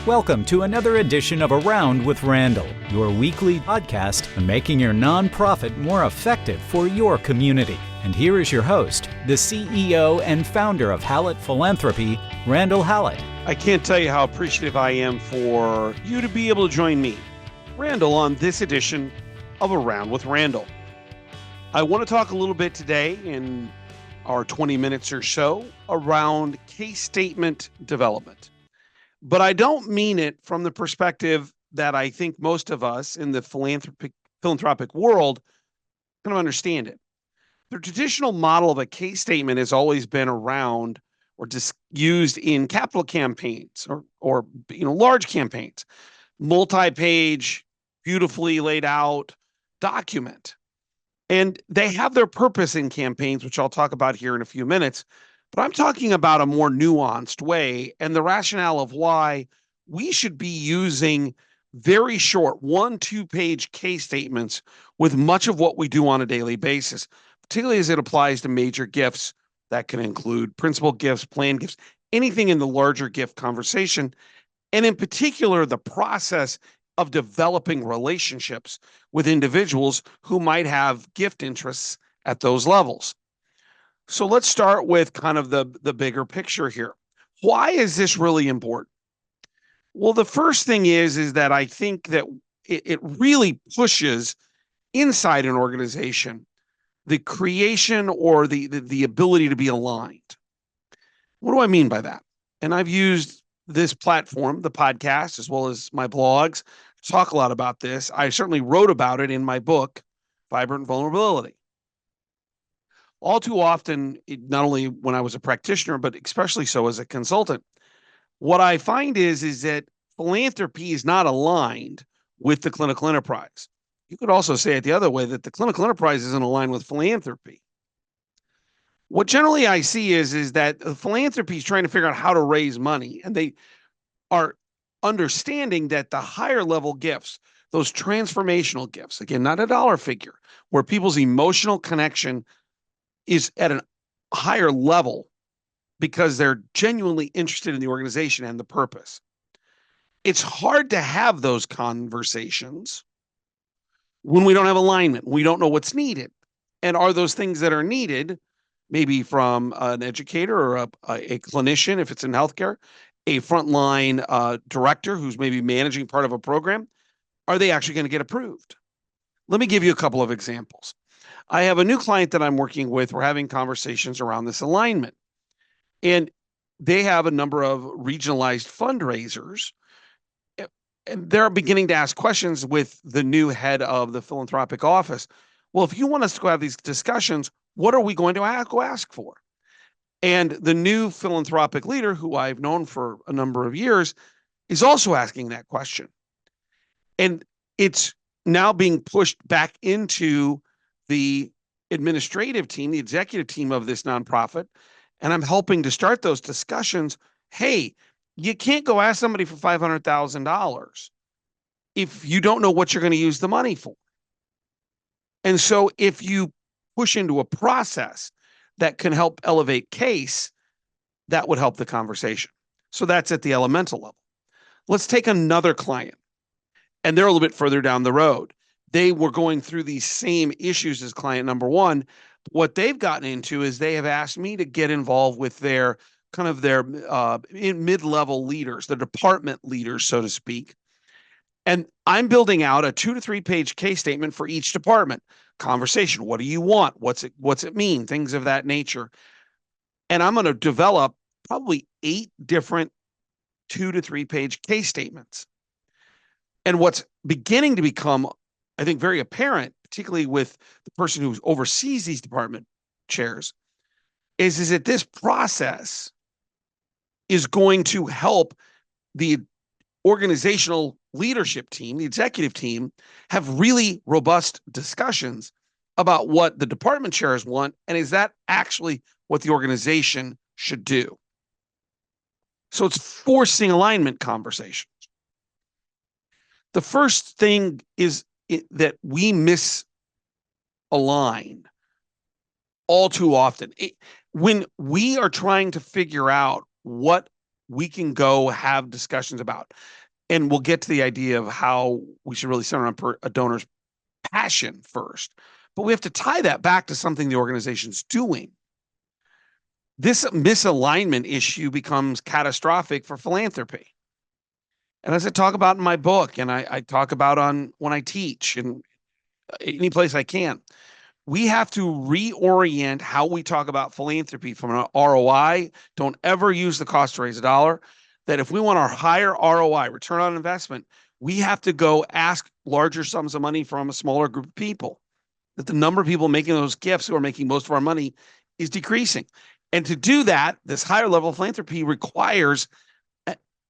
Welcome to another edition of Around with Randall, your weekly podcast on making your nonprofit more effective for your community. And here is your host, the CEO and founder of Hallett Philanthropy, Randall Hallett. I can't tell you how appreciative I am for you to be able to join me, Randall, on this edition of Around with Randall. I want to talk a little bit today in our 20 minutes or so around case statement development. But I don't mean it from the perspective that I think most of us in the philanthropic world kind of understand it. The traditional model of a case statement has always been around or just used in capital campaigns or large campaigns, multi-page, beautifully laid out document. And they have their purpose in campaigns, which I'll talk about here in a few minutes. But I'm talking about a more nuanced way and the rationale of why we should be using very short 1-2 page case statements with much of what we do on a daily basis, particularly as it applies to major gifts that can include principal gifts, planned gifts, anything in the larger gift conversation, and in particular, the process of developing relationships with individuals who might have gift interests at those levels. So let's start with kind of the bigger picture here. Why is this really important? Well, the first thing is that I think that it really pushes inside an organization the creation or the ability to be aligned. What do I mean by that? And I've used this platform, the podcast, as well as my blogs, to talk a lot about this. I certainly wrote about it in my book, Vibrant Vulnerability. All too often, not only when I was a practitioner, but especially so as a consultant, what I find is that philanthropy is not aligned with the clinical enterprise. You could also say it the other way, that the clinical enterprise isn't aligned with philanthropy. What generally I see is that philanthropy is trying to figure out how to raise money, and they are understanding that the higher level gifts, those transformational gifts, again, not a dollar figure, where people's emotional connection is at a higher level because they're genuinely interested in the organization and the purpose. It's hard to have those conversations when we don't have alignment. We don't know what's needed. And are those things that are needed, maybe from an educator or a clinician, if it's in healthcare, a frontline director who's maybe managing part of a program, are they actually going to get approved? Let me give you a couple of examples. I have a new client that I'm working with. We're having conversations around this alignment. And they have a number of regionalized fundraisers. And they're beginning to ask questions with the new head of the philanthropic office. Well, if you want us to go have these discussions, what are we going to go ask for? And the new philanthropic leader, who I've known for a number of years, is also asking that question. And it's now being pushed back into the administrative team, the executive team of this nonprofit, and I'm helping to start those discussions. Hey, you can't go ask somebody for $500,000 if you don't know what you're going to use the money for. And so if you push into a process that can help elevate case, that would help the conversation. So that's at the elemental level. Let's take another client, and they're a little bit further down the road. They were going through these same issues as client number one. What they've gotten into is they have asked me to get involved with their mid-level leaders, the department leaders, so to speak. And I'm building out a 2 to 3 page case statement for each department. Conversation. What do you want? What's it mean? Things of that nature. And I'm going to develop probably 8 different 2 to 3 page case statements. And what's beginning to become, I think, very apparent, particularly with the person who oversees these department chairs, is that this process is going to help the organizational leadership team, the executive team, have really robust discussions about what the department chairs want, and is that actually what the organization should do? So it's forcing alignment conversations. The first thing is that we misalign all too often. When we are trying to figure out what we can go have discussions about. And we'll get to the idea of how we should really center on a donor's passion first. But we have to tie that back to something the organization's doing. This misalignment issue becomes catastrophic for philanthropy. And as I talk about in my book, and I talk about when I teach and any place I can, we have to reorient how we talk about philanthropy from an ROI. Don't ever use the cost to raise a dollar. That if we want our higher ROI, return on investment, we have to go ask larger sums of money from a smaller group of people. That the number of people making those gifts who are making most of our money is decreasing. And to do that, this higher level of philanthropy requires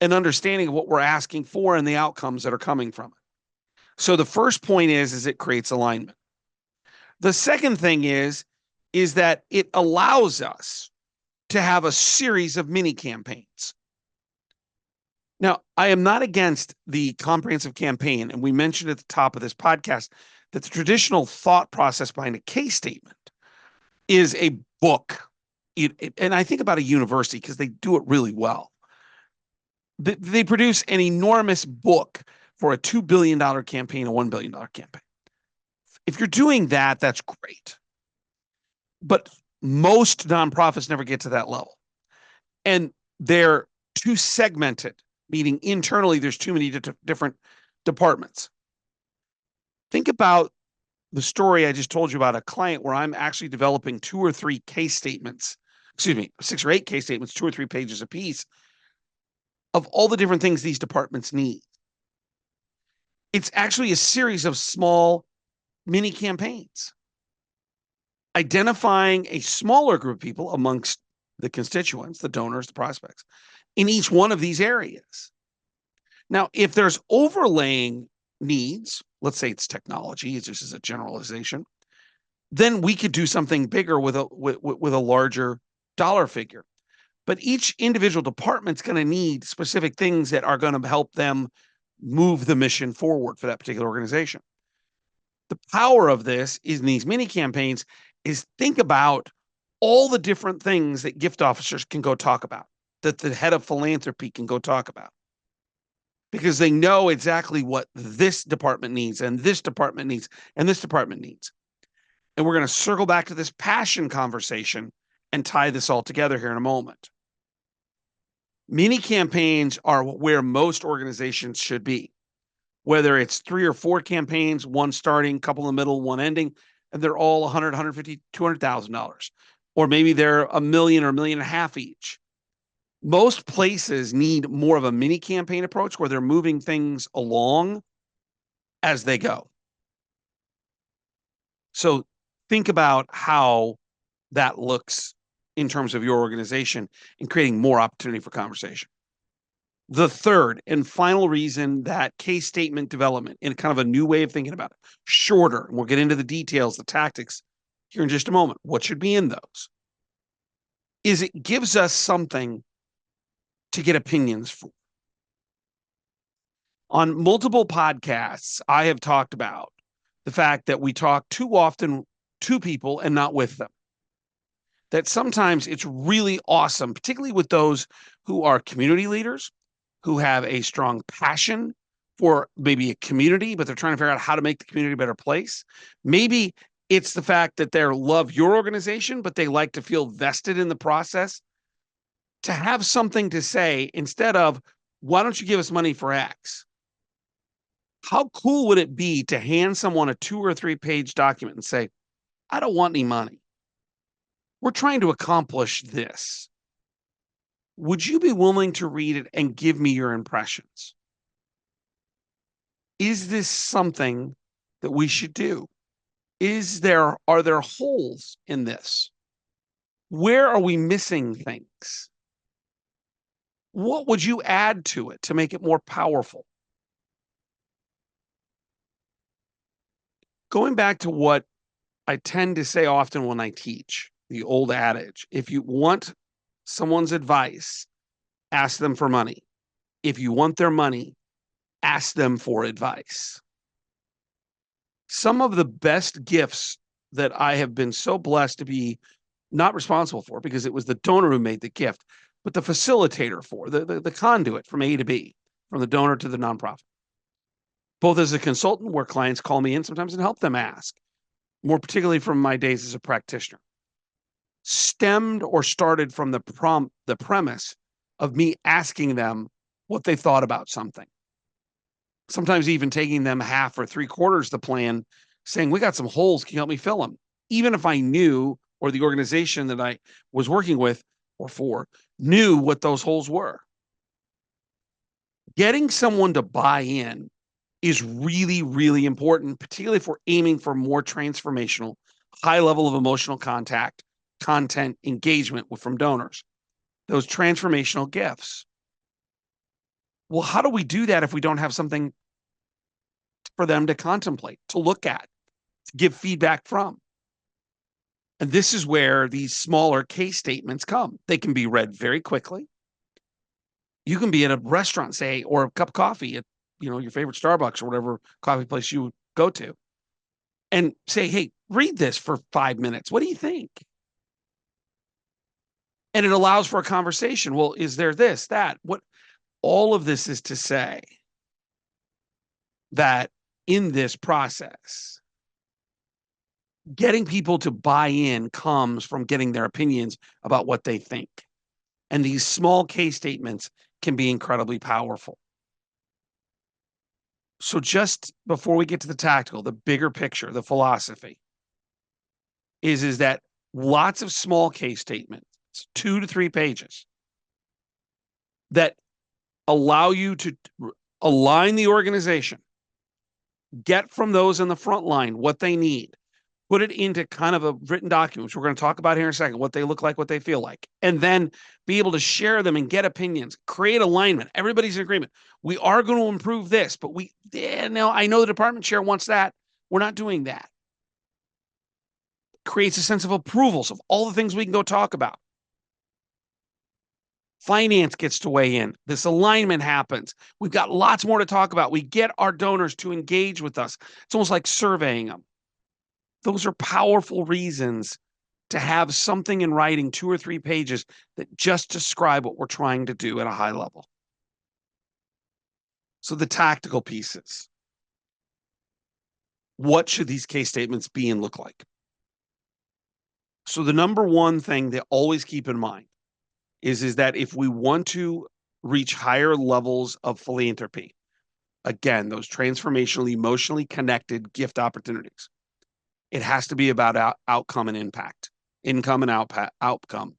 an understanding of what we're asking for and the outcomes that are coming from it. So the first point is it creates alignment. The second thing is that it allows us to have a series of mini campaigns. Now, I am not against the comprehensive campaign, and we mentioned at the top of this podcast that the traditional thought process behind a case statement is a book. And I think about a university because they do it really well. They produce an enormous book for a $2 billion campaign, a $1 billion campaign. If you're doing that, that's great. But most nonprofits never get to that level. And they're too segmented, meaning internally there's too many different departments. Think about the story I just told you about a client where I'm actually developing 2 or 3 case statements, 6 or 8 case statements, 2 or 3 pages a piece of all the different things these departments need. It's actually a series of small mini campaigns, identifying a smaller group of people amongst the constituents, the donors, the prospects, in each one of these areas. Now, if there's overlaying needs, let's say it's technology, it's just as a generalization, then we could do something bigger with a larger dollar figure. But each individual department's going to need specific things that are going to help them move the mission forward for that particular organization. The power of this is in these mini campaigns is think about all the different things that gift officers can go talk about, that the head of philanthropy can go talk about, because they know exactly what this department needs and this department needs and this department needs. And we're going to circle back to this passion conversation and tie this all together here in a moment. Mini campaigns are where most organizations should be, whether it's 3 or 4 campaigns, one starting, couple in the middle, one ending, and they're all $100, $150, $200,000, or maybe they're $1 million or $1.5 million each. Most places need more of a mini campaign approach where they're moving things along as they go. So think about how that looks in terms of your organization and creating more opportunity for conversation. The third and final reason that case statement development, in kind of a new way of thinking about it, shorter, and we'll get into the details, the tactics here in just a moment, what should be in those, is it gives us something to get opinions for. On multiple podcasts, I have talked about the fact that we talk too often to people and not with them. That sometimes it's really awesome, particularly with those who are community leaders, who have a strong passion for maybe a community, but they're trying to figure out how to make the community a better place. Maybe it's the fact that they love your organization, but they like to feel vested in the process. To have something to say instead of, why don't you give us money for X? How cool would it be to hand someone a 2 or 3 page document and say, I don't want any money. We're trying to accomplish this. Would you be willing to read it and give me your impressions? Is this something that we should do? Are there holes in this? Where are we missing things? What would you add to it to make it more powerful? Going back to what I tend to say often when I teach, the old adage, if you want someone's advice, ask them for money. If you want their money, ask them for advice. Some of the best gifts that I have been so blessed to be not responsible for, because it was the donor who made the gift, but the facilitator for, the conduit from A to B, from the donor to the nonprofit. Both as a consultant, where clients call me in sometimes and help them ask, more particularly from my days as a practitioner, stemmed or started from the premise of me asking them what they thought about something. Sometimes even taking them half or three quarters the plan, saying, we got some holes, can you help me fill them? Even if I knew, or the organization that I was working with or for knew what those holes were. Getting someone to buy in is really, really important, particularly if we're aiming for more transformational, high level of emotional content engagement from donors, those transformational gifts. Well, how do we do that if we don't have something for them to contemplate, to look at, to give feedback from? And this is where these smaller case statements come. They can be read very quickly. You can be at a restaurant, say, or a cup of coffee at, your favorite Starbucks or whatever coffee place you go to, and say, hey, read this for 5 minutes. What do you think? And it allows for a conversation. Well, is there this, that? What? All of this is to say that in this process, getting people to buy in comes from getting their opinions about what they think. And these small case statements can be incredibly powerful. So just before we get to the tactical, the bigger picture, the philosophy is that lots of small case statements, 2 to 3 pages, that allow you to align the organization, get from those in the front line what they need, put it into kind of a written document, which we're going to talk about here in a second, what they look like, what they feel like, and then be able to share them and get opinions, create alignment. Everybody's in agreement. We are going to improve this, but I know the department chair wants that. We're not doing that. Creates a sense of approvals of all the things we can go talk about. Finance gets to weigh in. This alignment happens. We've got lots more to talk about. We get our donors to engage with us. It's almost like surveying them. Those are powerful reasons to have something in writing, 2 or 3 pages, that just describe what we're trying to do at a high level. So the tactical pieces. What should these case statements be and look like? So the number one thing to always keep in mind is that if we want to reach higher levels of philanthropy, again, those transformational, emotionally connected gift opportunities, it has to be about outcome and impact. Income and outcome.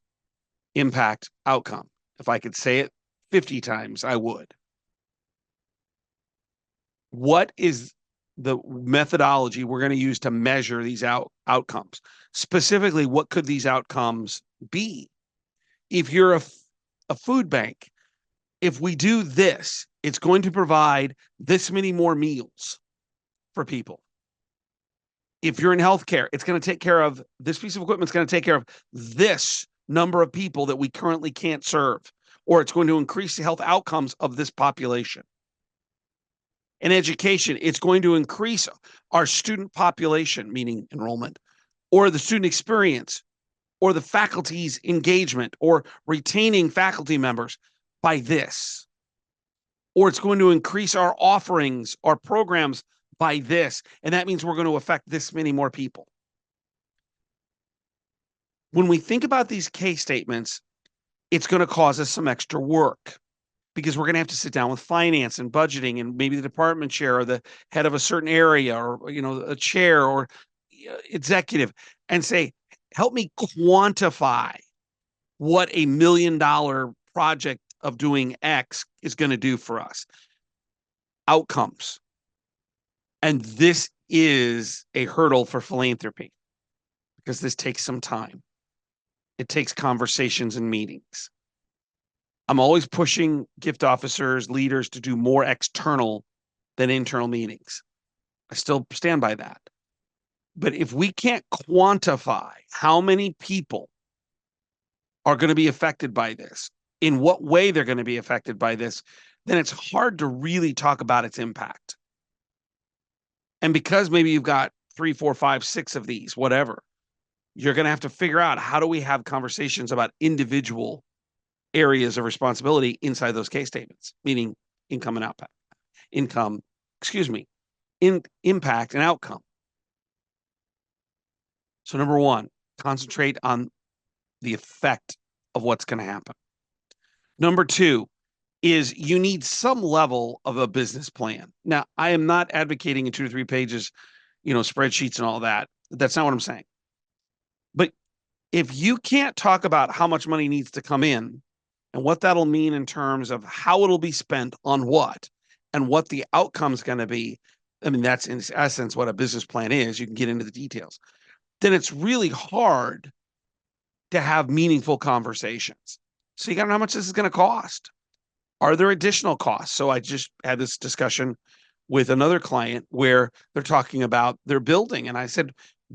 Impact, outcome. If I could say it 50 times, I would. What is the methodology we're going to use to measure these outcomes? Specifically, what could these outcomes be? If you're a food bank, if we do this, it's going to provide this many more meals for people. If you're in healthcare, it's going to take care of this piece of equipment. It's going to take care of this number of people that we currently can't serve, or it's going to increase the health outcomes of this population. In education, it's going to increase our student population, meaning enrollment, or the student experience, or the faculty's engagement, or retaining faculty members by this. Or it's going to increase our offerings, our programs by this, and that means we're going to affect this many more people. When we think about these case statements, it's going to cause us some extra work, because we're going to have to sit down with finance and budgeting and maybe the department chair or the head of a certain area, or a chair or executive, and say, help me quantify what $1 million project of doing X is going to do for us. Outcomes. And this is a hurdle for philanthropy, because this takes some time. It takes conversations and meetings. I'm always pushing gift officers, leaders, to do more external than internal meetings. I still stand by that. But if we can't quantify how many people are going to be affected by this, in what way they're going to be affected by this, then it's hard to really talk about its impact. And because maybe you've got 3, 4, 5, 6 of these, whatever, you're going to have to figure out, how do we have conversations about individual areas of responsibility inside those case statements, meaning income and impact and outcome. So number one, concentrate on the effect of what's going to happen. Number two is you need some level of a business plan. Now, I am not advocating in 2 to 3 pages, spreadsheets and all that. That's not what I'm saying. But if you can't talk about how much money needs to come in and what that'll mean in terms of how it'll be spent on what and what the outcome's going to be, I mean, that's in essence what a business plan is. You can get into the details. Then it's really hard to have meaningful conversations. So you got to know how much this is going to cost. Are there additional costs? So I just had this discussion with another client where they're talking about their building. And I said,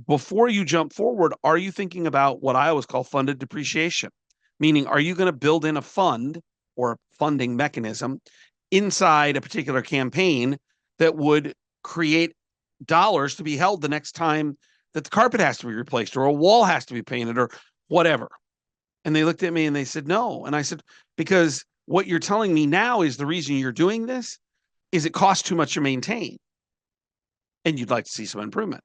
before you jump forward, are you thinking about what I always call funded depreciation? Meaning, are you going to build in a fund or funding mechanism inside a particular campaign that would create dollars to be held the next time that the carpet has to be replaced or a wall has to be painted or whatever? And they looked at me and they said, no. And I said, because what you're telling me now is the reason you're doing this is it costs too much to maintain and you'd like to see some improvement.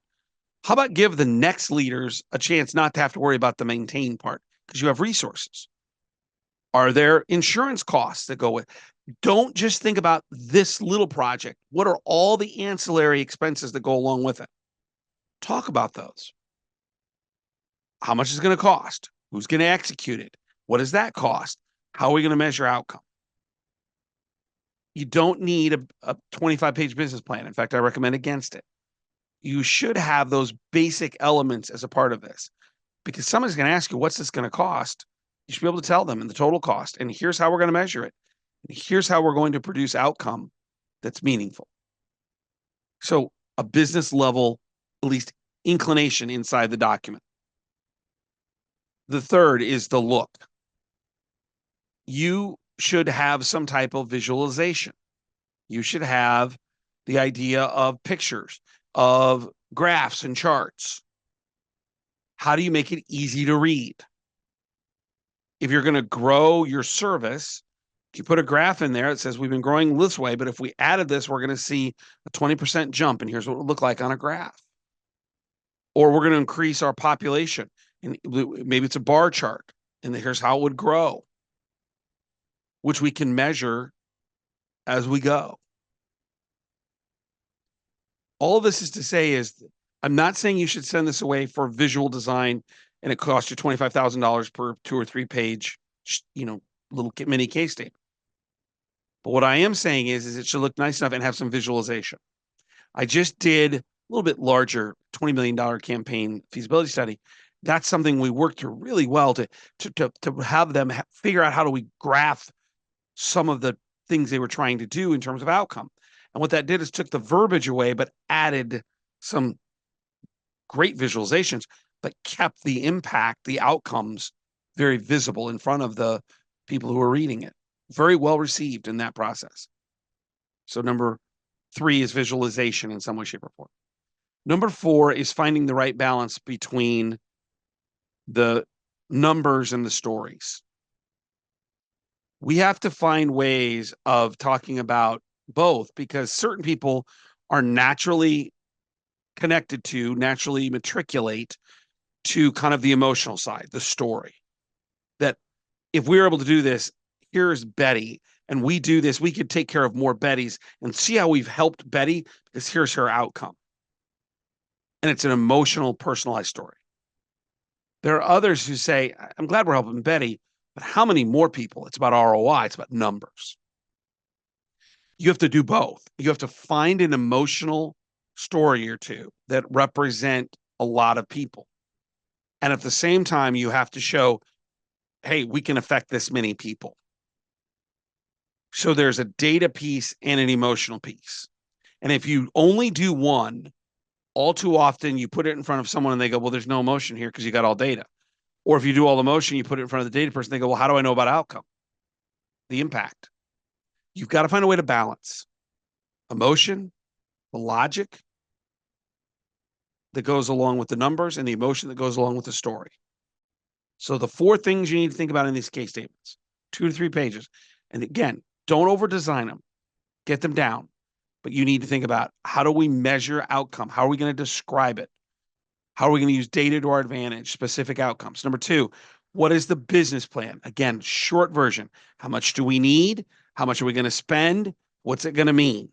How about give the next leaders a chance not to have to worry about the maintain part because you have resources? Are there insurance costs that go with? Don't just think about this little project. What are all the ancillary expenses that go along with it? Talk about those. How much is it going to cost? Who's going to execute it? What does that cost? How are we going to measure outcome? You don't need a 25-page business plan. In fact, I recommend against it. You should have those basic elements as a part of this because somebody's going to ask you, what's this going to cost? You should be able to tell them in the total cost. And here's how we're going to measure it. And here's how we're going to produce outcome that's meaningful. So a business level, at least inclination inside the document. The third is the look. You should have some type of visualization. You should have the idea of pictures, of graphs and charts. How do you make it easy to read? If you're going to grow your service, if you put a graph in there, it says we've been growing this way, but if we added this, we're going to see a 20% jump, and here's what it would look like on a graph. Or we're going to increase our population, and maybe it's a bar chart, and here's how it would grow, which we can measure as we go. All of this is to say is, I'm not saying you should send this away for visual design and it costs you $25,000 per 2 or 3 page, little mini case statement. But what I am saying is it should look nice enough and have some visualization. I just did a little bit larger $20 million campaign feasibility study. That's something we worked through really well to have them figure out how do we graph some of the things they were trying to do in terms of outcome. And what that did is took the verbiage away, but added some great visualizations, but kept the impact, the outcomes very visible in front of the people who are reading it. Very well received in that process. So number 3 is visualization in some way, shape, or form. Number 4 is finding the right balance between the numbers and the stories. We have to find ways of talking about both because certain people are naturally connected to, naturally matriculate to kind of the emotional side, the story. That if we were able to do this, here's Betty, and we do this, we could take care of more Bettys and see how we've helped Betty because here's her outcome. And it's an emotional, personalized story. There are others who say, I'm glad we're helping Betty, but how many more people? It's about ROI, it's about numbers. You have to do both. You have to find an emotional story or two that represent a lot of people. And at the same time, you have to show, hey, we can affect this many people. So there's a data piece and an emotional piece. And if you only do one, all too often you put it in front of someone and they go, well, there's no emotion here because you got all data. Or if you do all emotion, you put it in front of the data person, they go, well, how do I know about outcome? The impact. You've got to find a way to balance emotion, the logic that goes along with the numbers, and the emotion that goes along with the story. So the 4 things you need to think about in these case statements: 2 to 3 pages. And again, don't over design them, get them down. But you need to think about, how do we measure outcome? How are we going to describe it? How are we going to use data to our advantage, specific outcomes? Number 2, what is the business plan? Again, short version. How much do we need? How much are we going to spend? What's it going to mean?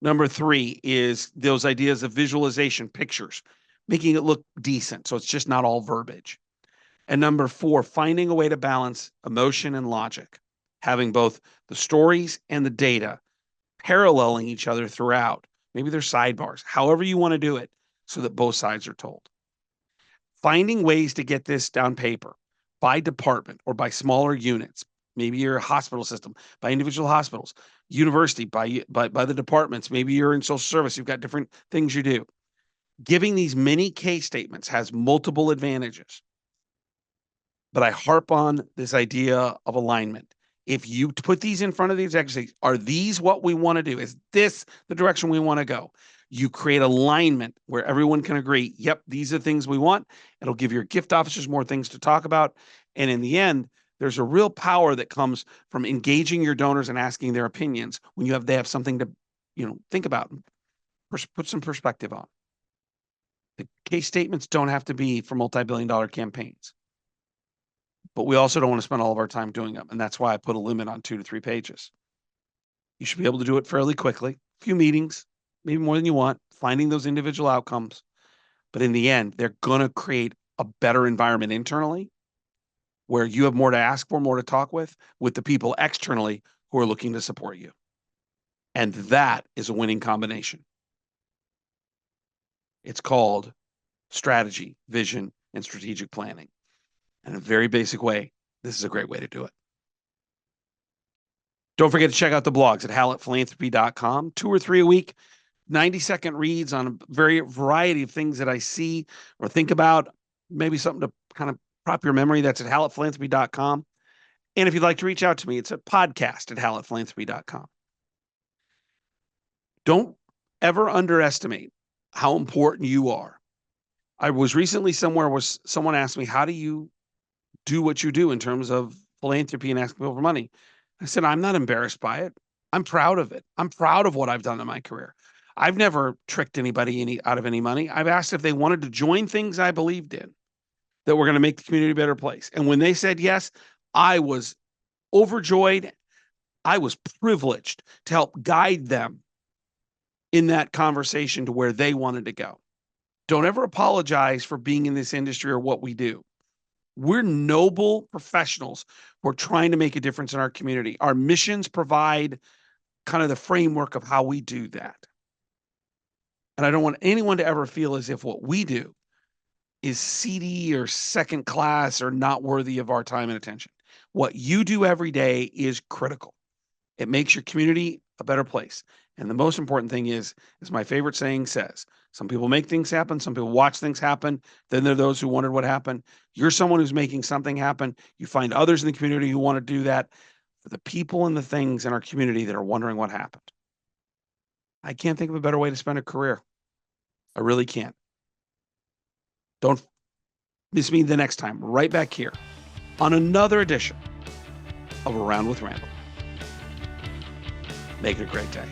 Number 3 is those ideas of visualization, pictures, making it look decent, so it's just not all verbiage. And number 4, finding a way to balance emotion and logic, having both the stories and the data paralleling each other throughout. Maybe they're sidebars, however you want to do it, so that both sides are told. Finding ways to get this down paper by department or by smaller units. Maybe you're a hospital system, by individual hospitals, university, by the departments. Maybe you're in social service. You've got different things you do. Giving these mini case statements has multiple advantages. But I harp on this idea of alignment. If you put these in front of the executives, are these what we want to do? Is this the direction we want to go? You create alignment where everyone can agree, yep, these are things we want. It'll give your gift officers more things to talk about. And in the end, there's a real power that comes from engaging your donors and asking their opinions when they have something to, think about, put some perspective on. The case statements don't have to be for multi-billion-dollar campaigns. But we also don't want to spend all of our time doing them. And that's why I put a limit on 2 to 3 pages. You should be able to do it fairly quickly. A few meetings, maybe more than you want, finding those individual outcomes. But in the end, they're going to create a better environment internally where you have more to ask for, more to talk with the people externally who are looking to support you. And that is a winning combination. It's called strategy, vision, and strategic planning. In a very basic way, this is a great way to do it. Don't forget to check out the blogs at hallettphilanthropy.com. 2 or 3 a week, 90-second reads on a variety of things that I see or think about, maybe something to kind of prop your memory. That's at hallettphilanthropy.com. And if you'd like to reach out to me, it's a podcast at hallettphilanthropy.com. Don't ever underestimate how important you are. I was recently somewhere where someone asked me, how do you do what you do in terms of philanthropy and asking people for money? I said, I'm not embarrassed by it. I'm proud of it. I'm proud of what I've done in my career. I've never tricked anybody out of any money. I've asked if they wanted to join things I believed in that were going to make the community a better place. And when they said yes, I was overjoyed. I was privileged to help guide them in that conversation to where they wanted to go. Don't ever apologize for being in this industry or what we do. We're noble professionals who are trying to make a difference in our community. Our missions provide kind of the framework of how we do that. And I don't want anyone to ever feel as if what we do is seedy or second class or not worthy of our time and attention. What you do every day is critical. It makes your community a better place. And the most important thing is, as my favorite saying says, some people make things happen. Some people watch things happen. Then there are those who wondered what happened. You're someone who's making something happen. You find others in the community who want to do that. For the people and the things in our community that are wondering what happened. I can't think of a better way to spend a career. I really can't. Don't miss me the next time, right back here on another edition of Around with Randall. Make it a great day.